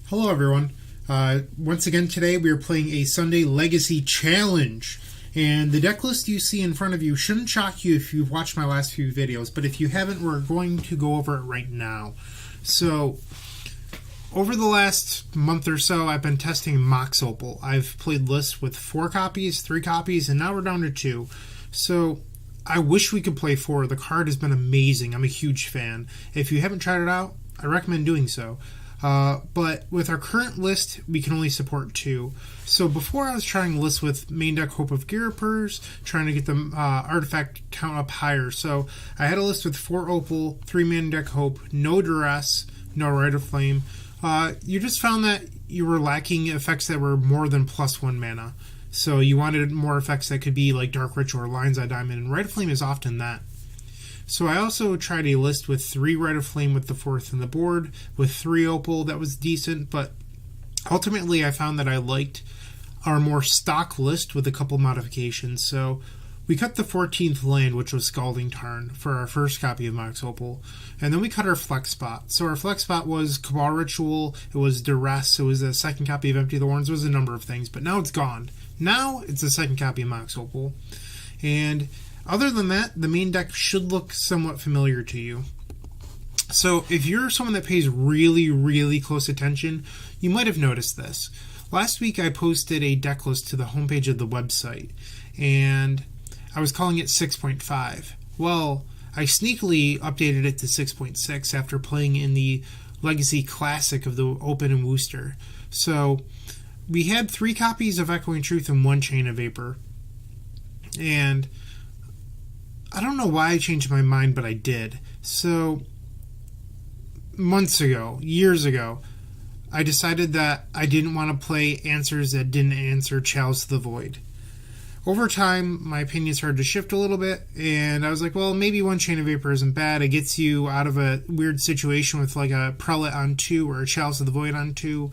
Hello everyone. Once again today we are playing a Sunday Legacy Challenge. And the deck list you see in front of you shouldn't shock you if you've watched my last few videos, but if you haven't, we're going to go over it right now. So, over the last month or so, I've been testing Mox Opal. I've played lists with 4 copies, 3 copies, and now we're down to 2. So, I wish we could play 4. The card has been amazing. I'm a huge fan. If you haven't tried it out, I recommend doing so. But with our current list, we can only support 2. So before I was trying to list with main deck Hope of Girapers, trying to get the artifact count up higher. So I had a list with 4 Opal, 3 main deck Hope, no Duress, no Rite of Flame. You just found that you were lacking effects that were more than +1 mana. So you wanted more effects that could be like Dark Ritual or Lion's Eye Diamond, and Rite of Flame is often that. So I also tried a list with 3 Rite of Flame with the 4th in the board, with 3 Opal, that was decent, but ultimately I found that I liked our more stock list with a couple modifications. So we cut the 14th land, which was Scalding Tarn, for our first copy of Mox Opal, and then we cut our flex spot. So our flex spot was Cabal Ritual, it was Duress, it was a second copy of Empty the Horns, it was a number of things, but now it's gone. Now it's a second copy of Mox Opal, and other than that, the main deck should look somewhat familiar to you. So if you're someone that pays really, really close attention, you might have noticed this. Last week I posted a deck list to the homepage of the website, and I was calling it 6.5. Well, I sneakily updated it to 6.6 after playing in the Legacy Classic of the Open and Worcester. So we had 3 copies of Echoing Truth and 1 Chain of Vapor. And I don't know why I changed my mind, but I did. So, months ago, years ago, I decided that I didn't want to play answers that didn't answer Chalice to the Void. Over time, my opinion started to shift a little bit, and I was like, well, maybe 1 Chain of Vapor isn't bad. It gets you out of a weird situation with like a Prelate on 2 or a Chalice of the Void on 2.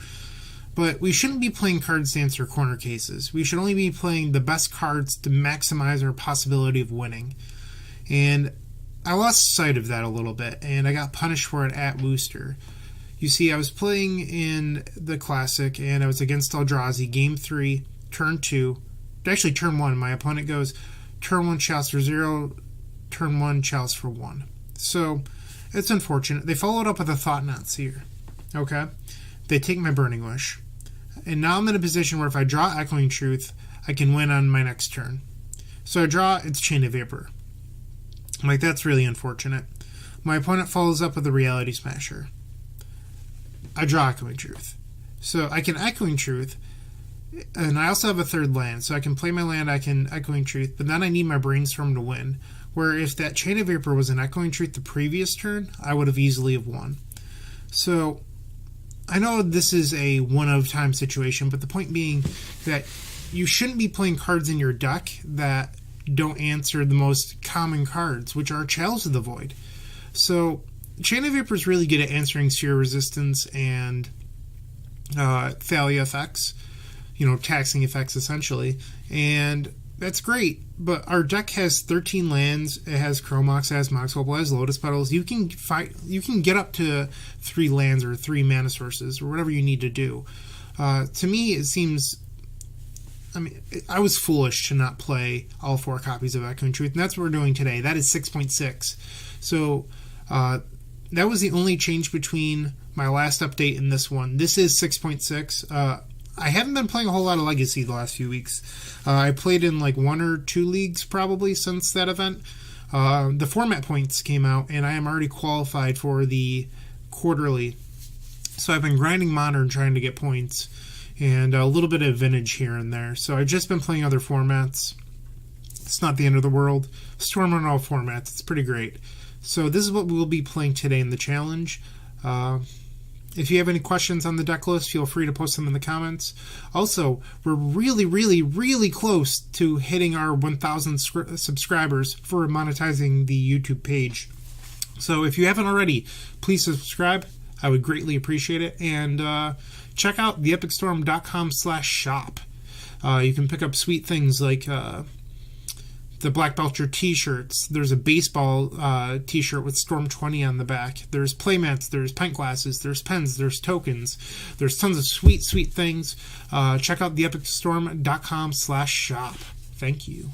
But we shouldn't be playing cards to answer corner cases. We should only be playing the best cards to maximize our possibility of winning. And I lost sight of that a little bit, and I got punished for it at Worcester. You see, I was playing in the Classic, and I was against Eldrazi, Game 3, Turn 2. Actually, Turn 1, my opponent goes, Turn 1, Chalice for 0, Turn 1, Chalice for 1. So, it's unfortunate. They followed up with a Thought Knot Seer. Okay? They take my Burning Wish. And now I'm in a position where if I draw Echoing Truth, I can win on my next turn. So I draw its Chain of Vapor. Like, that's really unfortunate. My opponent follows up with a Reality Smasher. I draw Echoing Truth. So I can Echoing Truth, and I also have a 3rd land. So I can play my land, I can Echoing Truth, but then I need my Brainstorm to win. Where if that Chain of Vapor was an Echoing Truth the previous turn, I would have easily have won. So I know this is a one-of-time situation, but the point being that you shouldn't be playing cards in your deck that don't answer the most common cards, which are Chalice of the Void. So, Chain of Vapor is really good at answering Seer Resistance and Thalia effects, taxing effects essentially, and that's great. But our deck has 13 lands, it has Chromox, it has Mox Opal, it has Lotus Petals. You can get up to 3 lands or 3 mana sources or whatever you need to do. To me, it seems, I was foolish to not play all 4 copies of Echoing Truth, and that's what we're doing today. That is 6.6. So, that was the only change between my last update and this one. This is 6.6. I haven't been playing a whole lot of Legacy the last few weeks. I played in like 1 or 2 leagues probably since that event. The format points came out, and I am already qualified for the quarterly. So I've been grinding Modern trying to get points, and a little bit of Vintage here and there. So I've just been playing other formats. It's not the end of the world. Storm on all formats. It's pretty great. So this is what we'll be playing today in the challenge. If you have any questions on the deck list, feel free to post them in the comments. Also, we're really, really, really close to hitting our 1,000 subscribers for monetizing the YouTube page. So if you haven't already, please subscribe. I would greatly appreciate it. And check out theepicstorm.com/shop. You can pick up sweet things like the Black Belcher t-shirts. There's a baseball t-shirt with Storm 20 on the back. There's playmats, there's pint glasses, there's pens, there's tokens. There's tons of sweet, sweet things. Check out theepicstorm.com/shop. Thank you.